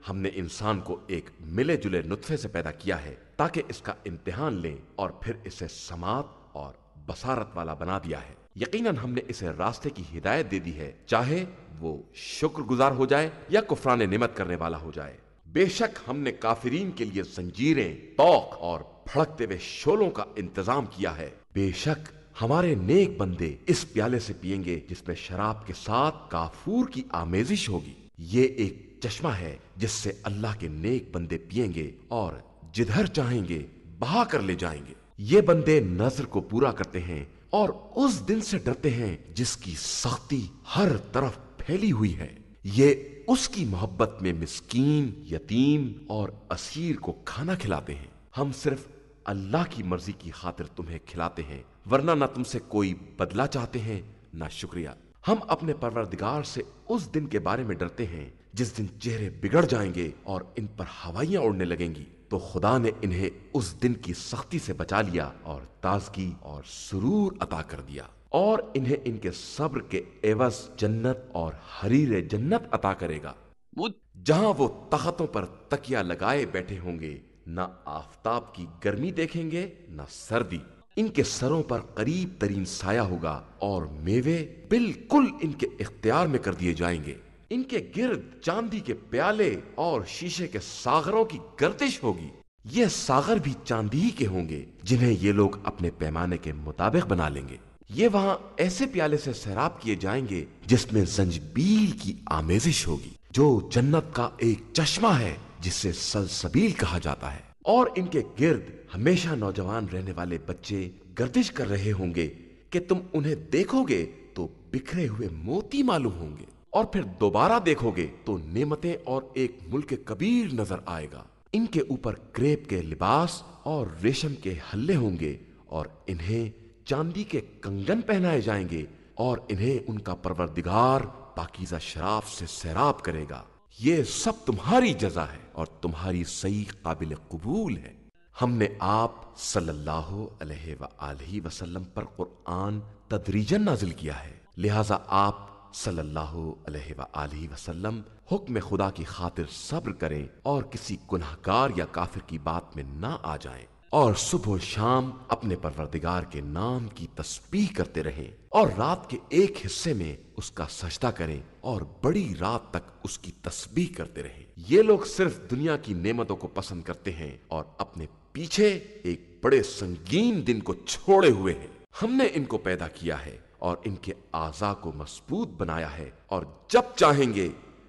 ہم نے انسان کو ایک ملے جلے نطفے سے پیدا کیا ہے تاکہ اس کا امتحان لیں، اور پھر اسے سماعت اور بصارت والا بنا دیا ہے۔ یقیناً ہم نے اسے راستے کی ہدایت دے دی ہے، چاہے وہ شکر گزار ہو جائے یا کفران نعمت کرنے والا ہو جائے۔ بے شک ہم نے کافرین کے لیے زنجیریں، طوق اور بھڑکتے ہوئے شعلوں کا انتظام کیا ہے۔ بے شک ہمارے نیک بندے اس پیالے سے پیئیں گے جس میں شراب کے ساتھ کافور کی آمیزش ہوگی۔ یہ ایک چشمہ ہے جس سے اللہ کے نیک بندے پیئیں گے اور جدھر چاہیں گے بہا کر لے جائیں گے۔ یہ بندے نظر کو پورا کرتے ہیں اور اس دن سے ڈرتے ہیں جس کی سختی ہر طرف پھیلی ہوئی ہے۔ یہ اس کی محبت میں مسکین، یتیم اور اسیر کو کھانا کھلاتے ہیں۔ ہم صرف اللہ کی مرضی کی خاطر تمہیں کھلاتے ہیں، ورنہ نہ تم سے کوئی بدلہ چاہتے ہیں نہ شکریہ۔ ہم اپنے پروردگار سے اس دن کے بارے میں ڈرتے ہیں جس دن چہرے بگڑ جائیں گے اور ان پر ہوائیاں اڑنے لگیں گی، تو خدا نے انہیں اس دن کی سختی سے بچا لیا اور تازگی اور سرور عطا کر دیا، اور انہیں ان کے صبر کے عوض جنت اور حریر جنت عطا کرے گا، جہاں وہ تختوں پر تکیہ لگائے بیٹھے ہوں گے، نہ آفتاب کی گرمی دیکھیں گے نہ سردی۔ ان کے سروں پر قریب ترین سایہ ہوگا اور میوے بالکل ان کے اختیار میں کر دیے جائیں گے۔ ان کے گرد چاندی کے پیالے اور شیشے کے ساغروں کی گردش ہوگی۔ یہ ساغر بھی چاندی ہی کے ہوں گے جنہیں یہ لوگ اپنے پیمانے کے مطابق بنا لیں گے۔ یہ وہاں ایسے پیالے سے سیراب کیے جائیں گے جس میں زنجبیل کی آمیزش ہوگی، جو جنت کا ایک چشمہ ہے جسے سلسبیل کہا جاتا ہے، اور ان کے گرد ہمیشہ نوجوان رہنے والے بچے گردش کر رہے ہوں گے کہ تم انہیں دیکھو گے تو بکھرے ہوئے موتی معلوم ہوں گے، اور پھر دوبارہ دیکھو گے تو نعمتیں اور ایک ملک کبیر نظر آئے گا۔ ان کے اوپر کریپ کے لباس اور ریشم کے ہلے ہوں گے، اور انہیں چاندی کے کنگن پہنائے جائیں گے، اور انہیں ان کا پروردگار پاکیزہ شراب سے سیراب کرے گا۔ یہ سب تمہاری جزا ہے اور تمہاری صحیح قابل قبول ہے۔ ہم نے آپ صلی اللہ علیہ وآلہ وسلم پر قرآن تدریجاً نازل کیا ہے، لہذا آپ صلی اللہ علیہ وآلہ وسلم حکم خدا کی خاطر صبر کریں اور کسی گناہگار یا کافر کی بات میں نہ آ جائیں۔ اور صبح و شام اپنے پروردگار کے نام کی تسبیح کرتے رہیں اور رات کے ایک حصے میں اس کا سجدہ کریں اور بڑی رات تک اس کی تسبیح کرتے رہیں۔ یہ لوگ صرف دنیا کی نعمتوں کو پسند کرتے ہیں اور اپنے پیچھے ایک بڑے سنگین دن کو چھوڑے ہوئے ہیں۔ ہم نے ان کو پیدا کیا ہے اور ان کے اعضاء کو مضبوط بنایا ہے، اور جب چاہیں گے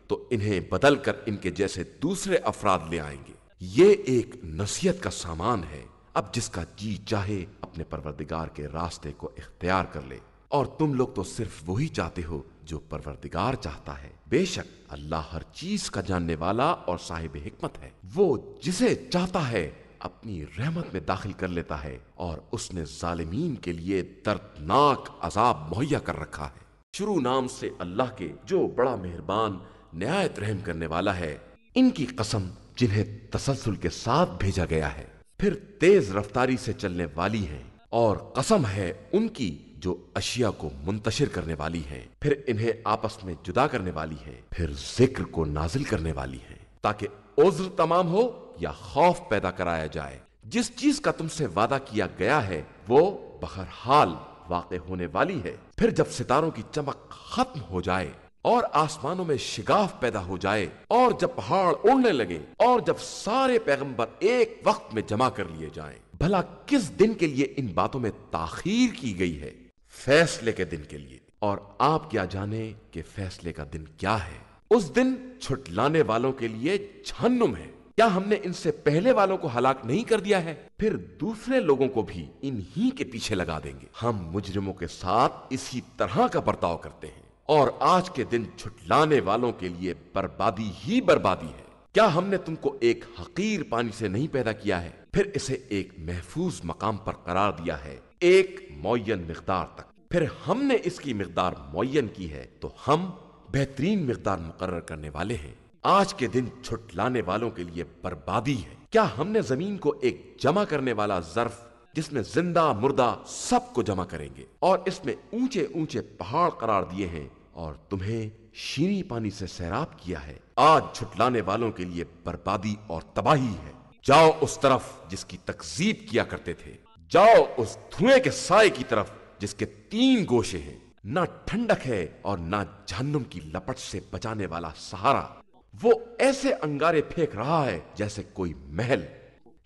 تو انہیں بدل کر ان کے جیسے دوسرے افراد لے آئیں گے۔ یہ ایک نصیحت کا سامان ہے، اب جس کا جی چاہے اپنے پروردگار کے راستے کو اختیار کر لے، اور تم لوگ تو صرف وہی چاہتے ہو جو پروردگار چاہتا ہے۔ بے شک اللہ ہر چیز کا جاننے والا اور صاحب حکمت ہے۔ وہ جسے چاہتا ہے اپنی رحمت میں داخل کر لیتا ہے، اور اس نے ظالمین کے لیے دردناک عذاب مہیا کر رکھا ہے۔ شروع نام سے اللہ کے جو بڑا مہربان نہایت رحم کرنے والا ہے۔ ان کی قسم جنہیں تسلسل کے ساتھ بھیجا گیا ہے، پھر تیز رفتاری سے چلنے والی ہیں، اور قسم ہے ان کی جو اشیاء کو منتشر کرنے والی ہیں، پھر انہیں آپس میں جدا کرنے والی ہیں، پھر ذکر کو نازل کرنے والی ہیں، تاکہ عذر تمام ہو یا خوف پیدا کرایا جائے۔ جس چیز کا تم سے وعدہ کیا گیا ہے وہ بہرحال واقع ہونے والی ہے۔ پھر جب ستاروں کی چمک ختم ہو جائے اور آسمانوں میں شگاف پیدا ہو جائے، اور جب پہاڑ اڑنے لگے، اور جب سارے پیغمبر ایک وقت میں جمع کر لیے جائیں، بھلا کس دن کے لیے ان باتوں میں تاخیر کی گئی ہے؟ فیصلے کے دن کے لیے۔ اور آپ کیا جانیں کہ فیصلے کا دن کیا ہے؟ اس دن چھٹلانے والوں کے لیے جہنم ہے۔ کیا ہم نے ان سے پہلے والوں کو ہلاک نہیں کر دیا ہے؟ پھر دوسرے لوگوں کو بھی انہی کے پیچھے لگا دیں گے۔ ہم مجرموں کے ساتھ اسی طرح کا برتاؤ کرتے ہیں، اور آج کے دن چھٹلانے والوں کے لیے بربادی ہی بربادی ہے۔ کیا ہم نے تم کو ایک حقیر پانی سے نہیں پیدا کیا ہے، پھر اسے ایک محفوظ مقام پر قرار دیا ہے، ایک معین مقدار تک؟ پھر ہم نے اس کی مقدار معین کی ہے، تو ہم بہترین مقدار مقرر کرنے والے ہیں۔ آج کے دن چھٹلانے والوں کے لیے بربادی ہے۔ کیا ہم نے زمین کو ایک جمع کرنے والا ظرف جس میں زندہ مردہ سب کو جمع کریں گے، اور اس میں اونچے اونچے پہاڑ قرار دیے ہیں، اور تمہیں شیریں پانی سے سیراب کیا ہے؟ آج چھٹلانے والوں کے لیے بربادی اور تباہی ہے۔ جاؤ اس طرف جس کی تکذیب کیا کرتے تھے، جاؤ اس دھوئیں کے سائے کی طرف جس کے 3 گوشے ہیں، نہ ٹھنڈک ہے اور نہ جہنم کی لپٹ سے بچانے والا سہارا۔ وہ ایسے انگارے پھینک رہا ہے جیسے کوئی محل،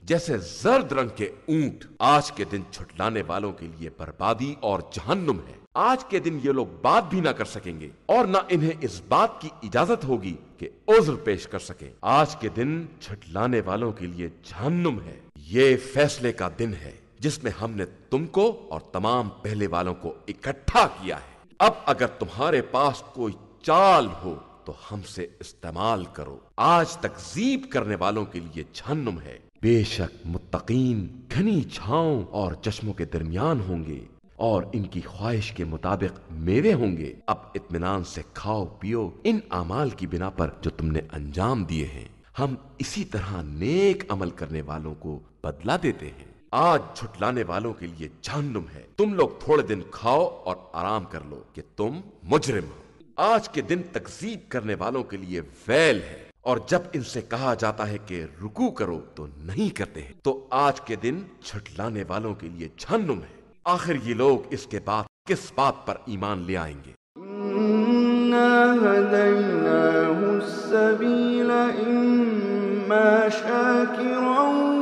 جیسے زرد رنگ کے اونٹ۔ آج کے دن چھٹلانے والوں کے لیے بربادی اور جہنم ہے۔ آج کے دن یہ لوگ بات بھی نہ کر سکیں گے، اور نہ انہیں اس بات کی اجازت ہوگی کہ عذر پیش کر سکیں۔ آج کے دن چھٹلانے والوں کے لیے جہنم ہے۔ یہ فیصلے کا دن ہے جس میں ہم نے تم کو اور تمام پہلے والوں کو اکٹھا کیا ہے۔ اب اگر تمہارے پاس کوئی چال ہو تو ہم سے استعمال کرو۔ آج تکذیب کرنے والوں کے لیے جہنم ہے۔ بے شک متقین گھنی چھاؤں اور چشموں کے درمیان ہوں گے، اور ان کی خواہش کے مطابق میوے ہوں گے۔ اب اطمینان سے کھاؤ پیو ان اعمال کی بنا پر جو تم نے انجام دیے ہیں۔ ہم اسی طرح نیک عمل کرنے والوں کو بدلہ دیتے ہیں۔ آج جھٹلانے والوں کے لیے جہنم ہے۔ تم لوگ تھوڑے دن کھاؤ اور آرام کر لو کہ تم مجرم ہو۔ آج کے دن تکذیب کرنے والوں کے لیے ویل ہے، اور جب ان سے کہا جاتا ہے کہ رکوع کرو تو نہیں کرتے ہیں، تو آج کے دن جھٹلانے والوں کے لیے جہنم ہے۔ آخر یہ لوگ اس کے بعد کس بات پر ایمان لے آئیں گے؟ إِنَّا هَدَيْنَاهُ السَّبِيلَ إِمَّا شَاكِرًا